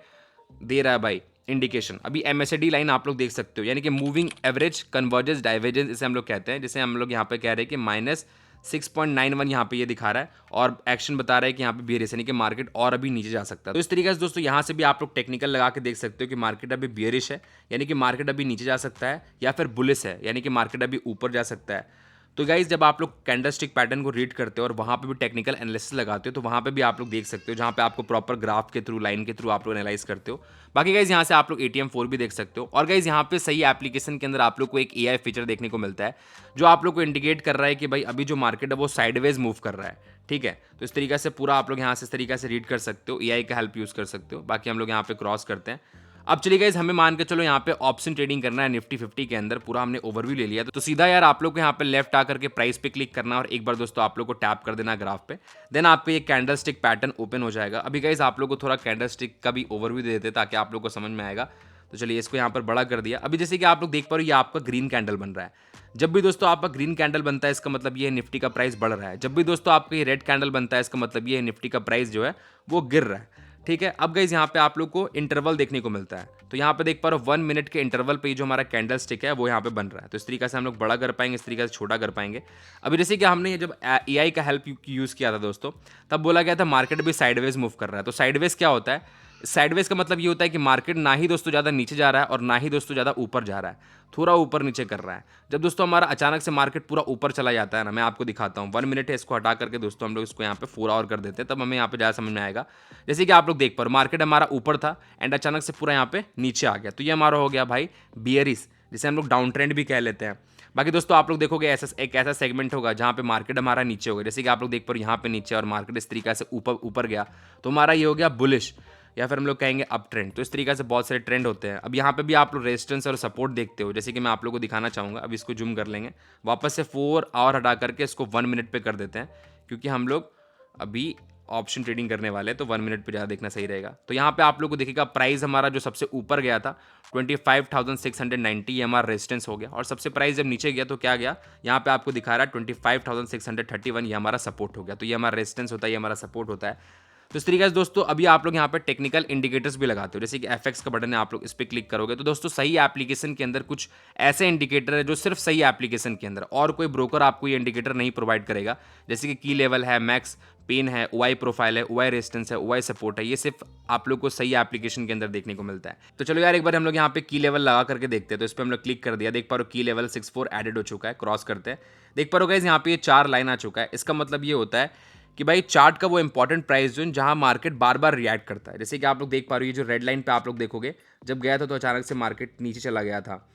दे रहा है भाई इंडिकेशन। अभी MACD लाइन आप लोग देख सकते हो, यानी कि मूविंग एवरेज कन्वर्जेंस डाइवर्जेंस इसे हम लोग कहते हैं, जिसे हम लोग यहाँ पे कह रहे हैं कि -6.91 यहाँ पे ये दिखा रहा है, और एक्शन बता रहा है कि यहाँ पे बियरिश, यानी कि मार्केट और अभी नीचे जा सकता है। तो इस तरीके से दोस्तों यहाँ से भी आप लोग टेक्निकल लगा के देख सकते हो कि मार्केट अभी बियरिश है, यानी कि मार्केट अभी नीचे जा सकता है, या फिर बुलिश है, यानी कि मार्केट अभी ऊपर जा सकता है। तो गाइज जब आप लोग कैंडलस्टिक पैटर्न को रीड करते हो और वहाँ पे भी टेक्निकल एनालिसिस लगाते हो, तो वहाँ पे भी आप लोग देख सकते हो, जहाँ पे आपको प्रॉपर ग्राफ के थ्रू, लाइन के थ्रू आप लोग एनालाइज करते हो। बाकी गाइज यहाँ से आप लोग ATM4 भी देख सकते हो। और गाइज यहाँ पे सही एप्लीकेशन के अंदर आप लोग को एक AI फीचर देखने को मिलता है, जो आप लोग को इंडिकेट कर रहा है कि भाई अभी जो मार्केट है वो साइडवेज मूव कर रहा है, ठीक है। तो इस तरीके से पूरा आप लोग यहाँ से इस तरीके से रीड कर सकते हो, AI का हेल्प यूज़ कर सकते हो। बाकी हम लोग यहाँ पे क्रॉस करते हैं। अब चलिए गाइस, हमें मान के चलो यहाँ पे ऑप्शन ट्रेडिंग करना है निफ्टी 50 के अंदर, पूरा हमने ओवरव्यू ले लिया। तो सीधा यार आप लोग को यहाँ पे लेफ्ट आकर के प्राइस पे क्लिक करना है और एक बार दोस्तों आप लोग को टैप कर देना ग्राफ पे। देन आपको ये कैंडल स्टिक पैटर्न ओपन हो जाएगा। अभी गाइस आप लोग को थोड़ा कैंडल स्टिक का भी ओवरव्यू दे देते ताकि आप लोग को समझ में आएगा। तो चलिए इसको यहाँ पर बड़ा कर दिया। अभी जैसे कि आप लोग देख पा रहे हो ये आपका ग्रीन कैंडल बन रहा है। जब भी दोस्तों आपका ग्रीन कैंडल बनता है इसका मतलब ये है निफ्टी का प्राइस बढ़ रहा है। जब भी दोस्तों आपका ये रेड कैंडल बनता है इसका मतलब ये है निफ्टी का प्राइस जो है वो गिर रहा है, ठीक है। अब गाइस यहाँ पे आप लोग को इंटरवल देखने को मिलता है। तो यहाँ पे देख पा रहे हो 1 मिनट के इंटरवल पे जो हमारा कैंडल स्टिक है वो यहाँ पे बन रहा है। तो इस तरीके से हम लोग बड़ा कर पाएंगे, इस तरीके से छोटा कर पाएंगे। अभी जैसे कि हमने जब AI का हेल्प यूज़ किया था दोस्तों, तब बोला गया था मार्केट भी साइडवेज मूव कर रहा है। तो साइडवेज क्या होता है? साइडवेज का मतलब ये होता है कि मार्केट ना ही दोस्तों ज़्यादा नीचे जा रहा है और ना ही दोस्तों ज़्यादा ऊपर जा रहा है, थोड़ा ऊपर नीचे कर रहा है। जब दोस्तों हमारा अचानक से मार्केट पूरा ऊपर चला जाता है ना, मैं आपको दिखाता हूँ, 1 मिनट है, इसको हटा करके दोस्तों हम लोग इसको यहाँ पे 4 आवर कर देते हैं, तब हमें यहाँ पे ज़्यादा समझ में आएगा। जैसे कि आप लोग देख पर मार्केट हमारा ऊपर था एंड अचानक से पूरा यहाँ पे नीचे आ गया, तो ये हमारा हो गया भाई बियरिश, जिसे हम लोग डाउन ट्रेंड भी कह लेते हैं। बाकी दोस्तों आप लोग देखोगे एक ऐसा सेगमेंट होगा जहाँ पे मार्केट हमारा नीचे होगा, जैसे कि आप लोग देख पर यहाँ पे नीचे और मार्केट इस तरीके से ऊपर गया, तो हमारा ये हो गया बुलिश, या फिर हम लोग कहेंगे अप ट्रेंड। तो इस तरीके से बहुत सारे ट्रेंड होते हैं। अब यहाँ पे भी आप लोग रेजिस्टेंस और सपोर्ट देखते हो, जैसे कि मैं आप लोग को दिखाना चाहूँगा। अब इसको जूम कर लेंगे, वापस से 4 आवर हटा करके इसको 1 मिनट पे कर देते हैं, क्योंकि हम लोग अभी ऑप्शन ट्रेडिंग करने वाले हैं, तो 1 मिनट पे ज़्यादा देखना सही रहेगा। तो यहाँ पे आप लोग को देखिएगा प्राइस हमारा जो सबसे ऊपर गया था 25,690, ये हमारा रेजिस्टेंस हो गया। और सबसे प्राइस जब नीचे गया तो क्या गया, यहाँ पे आपको दिखा रहा है 25,631, ये हमारा सपोर्ट हो गया। तो ये हमारा रेजिस्टेंस होता है, ये हमारा सपोर्ट होता है। तो इस तरीके से दोस्तों अभी आप लोग यहाँ पे टेक्निकल इंडिकेटर्स भी लगाते हो, जैसे कि FX का बटन है, आप लोग इस पर क्लिक करोगे तो दोस्तों सही एप्लीकेशन के अंदर कुछ ऐसे इंडिकेटर है जो सिर्फ सही एप्लीकेशन के अंदर, और कोई ब्रोकर आपको ये इंडिकेटर नहीं प्रोवाइड करेगा। जैसे कि की लेवल है, मैक्स पेन है, OI प्रोफाइल है, OI रेजिस्टेंस है, OI सपोर्ट है, ये सिर्फ आप लोग को सही एप्लीकेशन के अंदर देखने को मिलता है। तो चलो यार एक बार हम लोग यहाँ पे की लेवल लगा करके देखते हैं। तो इस पर हम लोग क्लिक कर दिया, देख पा रहे हो की लेवल 64 एडेड हो चुका है। क्रॉस करते हैं, देख पा रहे हो गाइस यहाँ पे ये 4 लाइन आ चुका है। इसका मतलब ये होता है कि भाई चार्ट का वो इंपॉर्टेंट प्राइस जोन जहां मार्केट बार बार रिएक्ट करता है। जैसे कि आप लोग देख पा रहे हो ये जो रेड लाइन पे आप लोग देखोगे, जब गया था तो अचानक से मार्केट नीचे चला गया था।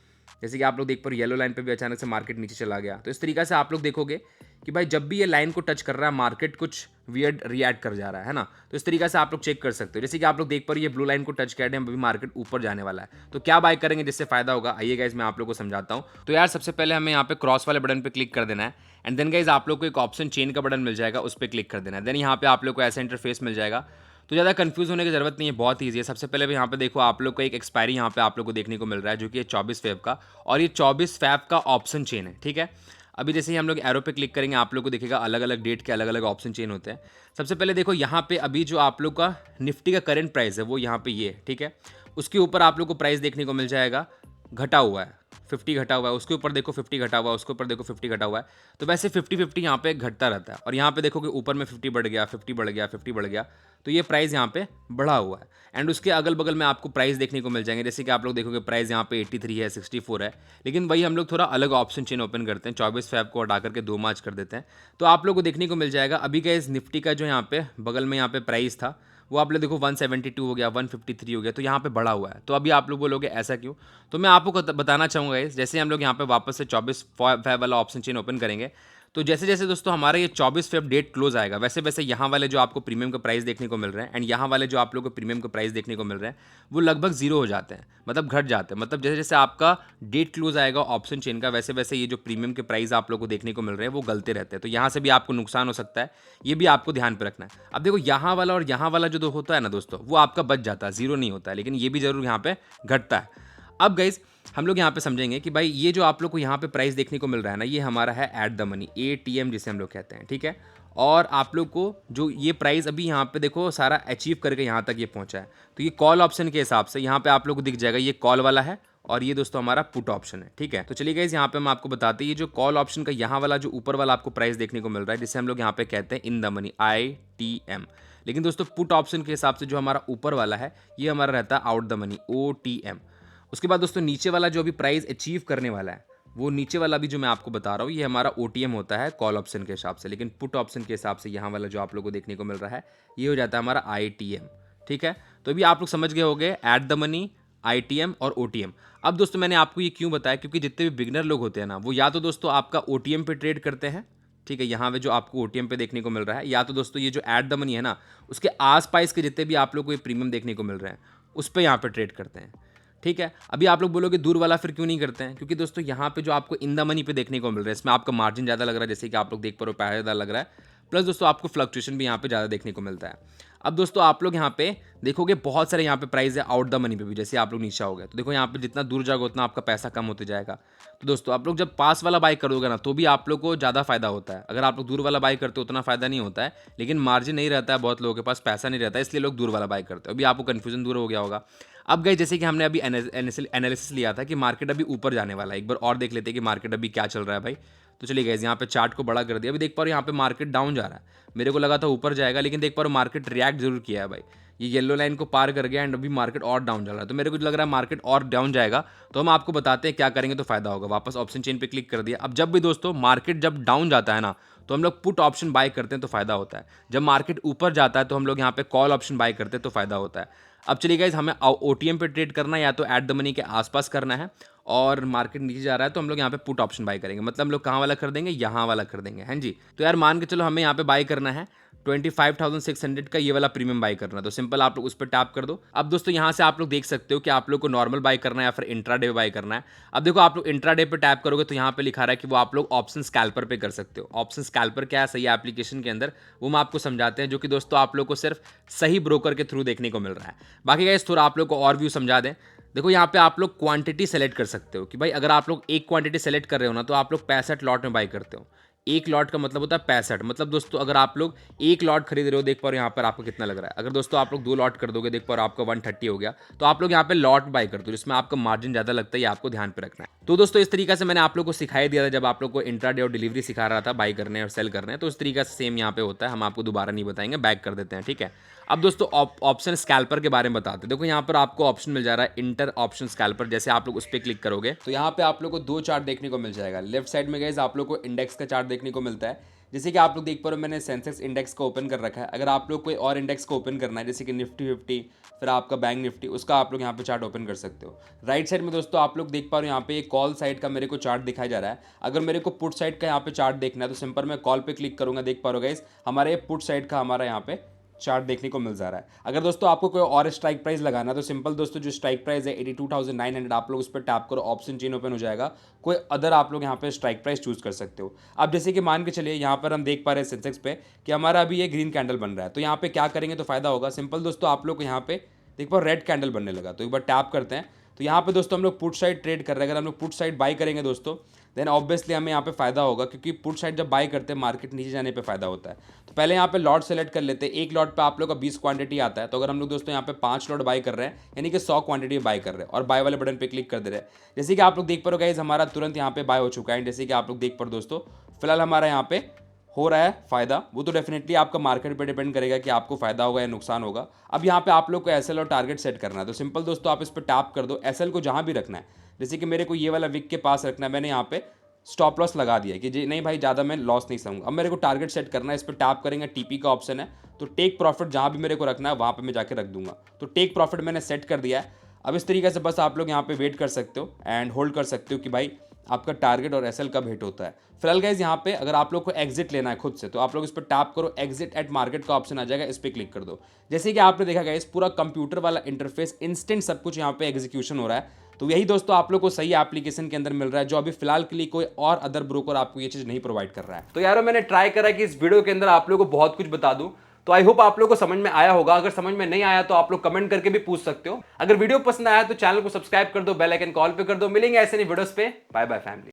जैसे कि आप लोग देख पा रहे हो येलो लाइन पे भी अचानक से मार्केट नीचे चला गया। तो इस तरीके से आप लोग देखोगे कि भाई जब भी ये लाइन को टच कर रहा है मार्केट कुछ वियर्ड रिएक्ट कर जा रहा है ना। तो इस तरीके से आप लोग चेक कर सकते हो। जैसे कि आप लोग देख पा रहे हो ये ब्लू लाइन को टच कर रहे हैं, अभी मार्केट ऊपर जाने वाला है, तो क्या बाय करेंगे जिससे फायदा होगा, आइए गाइस मैं आप लोग को समझाता हूँ। तो यार सबसे पहले हमें यहाँ पे क्रॉस वाले बटन पे क्लिक कर देना है एंड देन गाइस आप लोग को एक ऑप्शन चेन का बटन मिल जाएगा, उस पर क्लिक कर देना है। देन यहाँ पे आप लोग को ऐसा इंटरफेस मिल जाएगा। तो ज़्यादा कंफ्यूज होने की जरूरत नहीं है, बहुत ईजी है। सबसे पहले भी यहाँ पे देखो आप लोग को एक एक्सपायरी यहाँ पे आप लोग को देखने को मिल रहा है, जो कि 24 फेब का, और ये 24 फेब का ऑप्शन चेन है, ठीक है। अभी जैसे ही हम लोग एरो पे क्लिक करेंगे आप लोग को दिखेगा अलग अलग डेट के अलग अलग ऑप्शन चेन होते हैं। सबसे पहले देखो यहाँ पे अभी जो आप लोग का निफ्टी का करंट प्राइस है वो यहाँ पे ये, ठीक है। उसके ऊपर आप लोग को प्राइस देखने को मिल जाएगा घटा हुआ है, 50 घटा हुआ है, उसके ऊपर देखो 50 घटा हुआ है, उसके ऊपर देखो 50 घटा हुआ है। तो वैसे 50-50 यहाँ पे घटता रहता है। और यहाँ पे देखो कि ऊपर में 50 बढ़ गया, 50 बढ़ गया, 50 बढ़ गया, तो ये प्राइस यहाँ पे बढ़ा हुआ है। एंड उसके अगल बगल में आपको प्राइस देखने को मिल जाएंगे, जैसे कि आप लोग देखोगे प्राइस यहाँ पे 83 है, 64 है। लेकिन वही हम लोग थोड़ा अलग ऑप्शन चेन ओपन करते हैं, 24 फेब को हटा करके 2 मार्च कर देते हैं, तो आप लोग को देखने को मिल जाएगा अभी का इस निफ्टी का जो यहाँ पे बगल में यहाँ पे प्राइस था वो आप लोग देखो 172 हो गया, 153 हो गया, तो यहाँ पे बढ़ा हुआ है। तो अभी आप लोग बोलोगे ऐसा क्यों, तो मैं आपको बताना चाहूँगा इस, जैसे हम लोग यहाँ पे वापस से 24 फेब वाला ऑप्शन चेन ओपन करेंगे, तो जैसे जैसे दोस्तों हमारा ये 24 फेब डेट क्लोज आएगा, वैसे वैसे यहाँ वाले जो आपको प्रीमियम का प्राइस देखने को मिल रहे हैं एंड यहाँ वाले जो आप लोग को प्रीमियम का प्राइस देखने को मिल रहे हैं वो लगभग 0 हो जाते हैं, मतलब घट जाते हैं। मतलब जैसे जैसे आपका डेट क्लोज आएगा ऑप्शन चेन का, वैसे वैसे ये जो प्रीमियम के प्राइस आप लोग को देखने को मिल रहे हैं वो गलते रहते हैं। तो यहाँ से भी आपको नुकसान हो सकता है, ये भी आपको ध्यान पर रखना है। अब देखो यहाँ वाला और यहाँ वाला जो होता है ना दोस्तों, वो आपका बच जाता है, 0 नहीं होता है, लेकिन ये भी जरूर यहाँ पे घटता है। अब गाइज हम लोग यहाँ पे समझेंगे कि भाई ये जो आप लोग को यहाँ पे प्राइस देखने को मिल रहा है ना, ये हमारा है एट द मनी, ATM जिसे हम लोग कहते हैं, ठीक है। और आप लोग को जो ये प्राइस अभी यहाँ पे देखो सारा अचीव करके यहाँ तक ये पहुँचा है, तो ये कॉल ऑप्शन के हिसाब से यहाँ पे आप लोग को दिख जाएगा, ये कॉल वाला है और ये दोस्तों हमारा पुट ऑप्शन है, ठीक है। तो चलिए गाइस यहाँ पे हम आपको बताते हैं, ये जो कॉल ऑप्शन का यहाँ वाला जो ऊपर वाला आपको प्राइस देखने को मिल रहा है, जिसे हम लोग यहाँ पे कहते हैं इन द मनी, ITM। लेकिन दोस्तों पुट ऑप्शन के हिसाब से जो हमारा ऊपर वाला है, ये हमारा रहता है आउट द मनी, OTM। उसके बाद दोस्तों नीचे वाला जो अभी प्राइस अचीव करने वाला है, वो नीचे वाला भी जो मैं आपको बता रहा हूँ, ये हमारा OTM होता है कॉल ऑप्शन के हिसाब से। लेकिन पुट ऑप्शन के हिसाब से यहाँ वाला जो आप लोगों को देखने को मिल रहा है, ये हो जाता है हमारा ITM, ठीक है। तो अभी आप लोग समझ गए होंगे एट द मनी, ITM और OTM। अब दोस्तों मैंने आपको ये क्यों बताया, क्योंकि जितने भी बिगनर लोग होते हैं ना, वो या तो दोस्तों आपका OTM पे ट्रेड करते हैं, ठीक है, यहाँ पे जो आपको OTM पे देखने को मिल रहा है, या तो दोस्तों ये जो एट द मनी है ना, उसके आसपास के जितने भी आप लोग को ये प्रीमियम देखने को मिल रहे हैं, उस पर यहाँ पे ट्रेड करते हैं, ठीक है। अभी आप लोग बोलोगे दूर वाला फिर क्यों नहीं करते हैं, क्योंकि दोस्तों यहाँ पे जो आपको इन द मनी पे देखने को मिल रहा है, इसमें आपका मार्जिन ज़्यादा लग रहा है, जैसे कि आप लोग देख पा रहे हो, पैसा ज़्यादा लग रहा है, प्लस दोस्तों आपको फ्लक्चुएशन भी यहाँ पे ज़्यादा देखने को मिलता है। अब दोस्तों आप लोग यहाँ पे देखोगे बहुत सारे यहाँ पे प्राइस है आउट द मनी पे भी, जैसे आप लोग नीचे आओगे तो देखो यहाँ पे जितना दूर जाओगे उतना आपका पैसा कम होते जाएगा। तो दोस्तों आप लोग जब पास वाला बाई करोगे ना, तो भी आप लोग को ज़्यादा फायदा होता है। अगर आप लोग दूर वाला बाई करते हो उतना फायदा नहीं होता है, लेकिन मार्जिन नहीं रहता है, बहुत लोगों के पास पैसा नहीं रहता है, इसलिए लोग दूर वाला बाई करते हो। अभी आपको कन्फ्यूजन दूर हो गया होगा। अब गए जैसे कि हमने अभी एनालिसिस लिया था कि मार्केट अभी ऊपर जाने वाला है, एक बार और देख लेते हैं कि मार्केट अभी क्या चल रहा है भाई। तो चलिए गाइस यहाँ पे चार्ट को बड़ा कर दिया, अभी देख पा रहे हो यहाँ पे मार्केट डाउन जा रहा है। मेरे को लगा था ऊपर जाएगा, लेकिन देख पा रहे हो मार्केट रिएक्ट जरूर किया है भाई, ये येलो लाइन को पार कर गया एंड अभी मार्केट और डाउन जा रहा है। तो मेरे को लग रहा है मार्केट और डाउन जाएगा, तो हम आपको बताते हैं क्या करेंगे तो फायदा होगा। वापस ऑप्शन चेन पे क्लिक कर दिया। अब जब भी दोस्तों मार्केट जब डाउन जाता है ना, तो हम लोग पुट ऑप्शन बाय करते हैं तो फायदा होता है। जब मार्केट ऊपर जाता है तो हम लोग यहाँ पे कॉल ऑप्शन बाय करते हैं तो फायदा होता है। अब चलिए गाइस हमें OTM पे ट्रेड करना है या तो एट द मनी के आसपास करना है, और मार्केट नीचे जा रहा है तो हम लोग यहाँ पे पुट ऑप्शन बाय करेंगे। मतलब हम लोग कहाँ वाला कर देंगे, यहाँ वाला कर देंगे, हैं जी। तो यार मान के चलो हमें यहाँ पे बाय करना है 25,600 का ये वाला प्रीमियम बाय करना है, तो सिंपल आप लोग उस पर टैप कर दो। अब दोस्तों यहाँ से आप लोग देख सकते हो कि आप लोग को नॉर्मल बाय करना है या फिर इंट्राडे पे बाय करना है। अब देखो आप लोग इंट्राडे पे टैप करोगे तो यहाँ पे लिखा रहा है कि वो आप लोग ऑप्शन स्कैल्पर पे कर सकते हो। ऑप्शन स्कैल्पर क्या है सही एप्लीकेशन के अंदर, वो हम आपको समझाते हैं, जो कि दोस्तों आप लोग को सिर्फ सही ब्रोकर के थ्रू देखने को मिल रहा है। बाकी गाइस थोड़ा आप लोग को और व्यू समझा दें। देखो यहाँ पे आप लोग क्वांटिटी सेलेक्ट कर सकते हो कि भाई अगर आप लोग एक क्वांटिटी सेलेक्ट कर रहे हो ना, तो आप लोग 65 लॉट में बाय करते हो। एक लॉट का मतलब होता है 65। मतलब दोस्तों अगर आप लोग एक लॉट खरीद रहे हो, देख पा रहे हो यहाँ पर आपको कितना लग रहा है। अगर दोस्तों आप लोग 2 लॉट कर दोगे, देख पा रहे हो आपका 130 हो गया। तो आप लोग यहाँ पे लॉट बाय करते हो, जिसमें आपका मार्जिन ज़्यादा लगता है, ये आपको ध्यान पे रखना है। तो दोस्तों इस तरीके से मैंने आप लोग को सिखाई दिया था, जब आप लोग को इंट्राडे और डिलीवरी सिखा रहा था बाय करने और सेल करने, तो इस तरीके से सेम यहाँ पे होता है। हम आपको दोबारा नहीं बताएंगे, बैक कर देते हैं, ठीक है। अब दोस्तों ऑप्शन स्कैल्पर के बारे में बताते हैं। देखो यहाँ पर आपको ऑप्शन मिल जा रहा है इंटर ऑप्शन स्कैल्पर। जैसे आप लोग उस पर क्लिक करोगे तो यहाँ पे आप लोग को 2 चार्ट देखने को मिल जाएगा। लेफ्ट साइड में गाइस आप लोग को इंडेक्स का चार्ट देखने को मिलता है। जैसे कि आप लोग देख पा रहे हो मैंने सेंसेक्स इंडेक्स को ओपन कर रखा है। अगर आप लोग कोई और इंडेक्स को ओपन करना है, जैसे कि निफ्टी 50, फिर आपका बैंक निफ्टी, उसका आप लोग यहाँ पे चार्ट ओपन कर सकते हो। राइट साइड में दोस्तों आप लोग देख पा रहे हो यहाँ पे कॉल साइड का मेरे को चार्ट दिखाया जा रहा है। अगर मेरे को पुट साइड का यहाँ पे चार्ट देखना है तो सिंपल मैं कॉल पे क्लिक करूंगा। देख पा रहे हो गाइस हमारे पुट साइड का हमारा यहाँ पे चार्ट देखने को मिल जा रहा है। अगर दोस्तों आपको कोई और स्ट्राइक प्राइस लगाना है तो सिंपल दोस्तों जो स्ट्राइक प्राइस है 82,900, आप लोग उस पर टैप करो, ऑप्शन चेन ओपन हो जाएगा। कोई अदर आप लोग यहाँ पे स्ट्राइक प्राइस चूज कर सकते हो। अब जैसे कि मान के चलिए यहाँ पर हम देख पा रहे हैं सेंसेक्स पे कि हमारा अभी ये ग्रीन कैंडल बन रहा है, तो यहाँ पे क्या करेंगे तो फायदा होगा। सिंपल दोस्तों आप लोग यहाँ पे देख पा रेड कैंडल बनने लगा, तो एक बार टैप करते हैं। तो यहाँ पे दोस्तों हम लोग पुट साइड ट्रेड कर रहे हैं। अगर हम लोग पुट साइड बाई करेंगे दोस्तों, देन ऑब्वियसली हमें यहाँ पे फायदा होगा, क्योंकि पुट साइड जब बाई करते हैं मार्केट नीचे जाने पे फायदा होता है। तो पहले यहाँ पे लॉट सेलेक्ट कर लेते हैं। एक लॉट पे आप लोग का 20 क्वांटिटी आता है। तो अगर हम लोग दोस्तों यहाँ पे 5 लॉट बाई कर रहे हैं, यानी कि 100 क्वांटिटी बाई कर रहे हैं, और बाय वाले बटन पे क्लिक कर दे रहे हैं। जैसे कि आप लोग देख पा रहे हो गाइस हमारा तुरंत यहाँ पे बाय हो चुका है। जैसे कि आप लोग देख पा रहे हो दोस्तों फिलहाल हमारा यहाँ पे हो रहा है फायदा। वो तो डेफिनेटली आपका मार्केट पे डिपेंड करेगा कि आपको फायदा होगा या नुकसान होगा। अब यहाँ पे आप लोग को एसएल और टारगेट सेट करना है। तो सिंपल दोस्तों आप इस पर टैप कर दो। एसएल को जहाँ भी रखना है, जैसे कि मेरे को ये वाला विक के पास रखना है, मैंने यहाँ पे स्टॉप लॉस लगा दिया कि जी नहीं भाई ज़्यादा मैं लॉस नहीं सहूँगा। अब मेरे को टारगेट सेट करना है, इस पर टैप करेंगे, टीपी का ऑप्शन है, तो टेक प्रॉफिट जहाँ भी मेरे को रखना है वहाँ पे मैं जाके रख दूंगा। तो टेक प्रॉफिट मैंने सेट कर दिया है। अब इस तरीके से बस आप लोग यहाँ पे वेट कर सकते हो एंड होल्ड कर सकते हो कि भाई आपका टारगेट और एसएल कब हिट होता है। फिलहाल गाइस यहाँ पे अगर आप लोग को एग्जिट लेना है खुद से, तो आप लोग इस पर टैप करो, एग्जिट एट मार्केट का ऑप्शन आ जाएगा, इस पर क्लिक कर दो। जैसे कि आपने देखा गाइस पूरा कंप्यूटर वाला इंटरफेस, इंस्टेंट सब कुछ यहाँ पे एग्जीक्यूशन हो रहा है। तो यही दोस्तों आप लोग को सही एप्लीकेशन के अंदर मिल रहा है, जो अभी फिलहाल के लिए कोई और अदर ब्रोकर आपको ये चीज नहीं प्रोवाइड कर रहा है। तो यार मैंने ट्राई करा कि इस वीडियो के अंदर आप लोगों को बहुत कुछ बता दूं, तो आई होप आप लोग को समझ में आया होगा। अगर समझ में नहीं आया तो आप लोग कमेंट करके भी पूछ सकते हो। अगर वीडियो पसंद आया तो चैनल को सब्सक्राइब कर दो, बेल आइकन कॉल पे कर दो। मिलेंगे ऐसे नहीं वीडियोस पे। Bye bye family.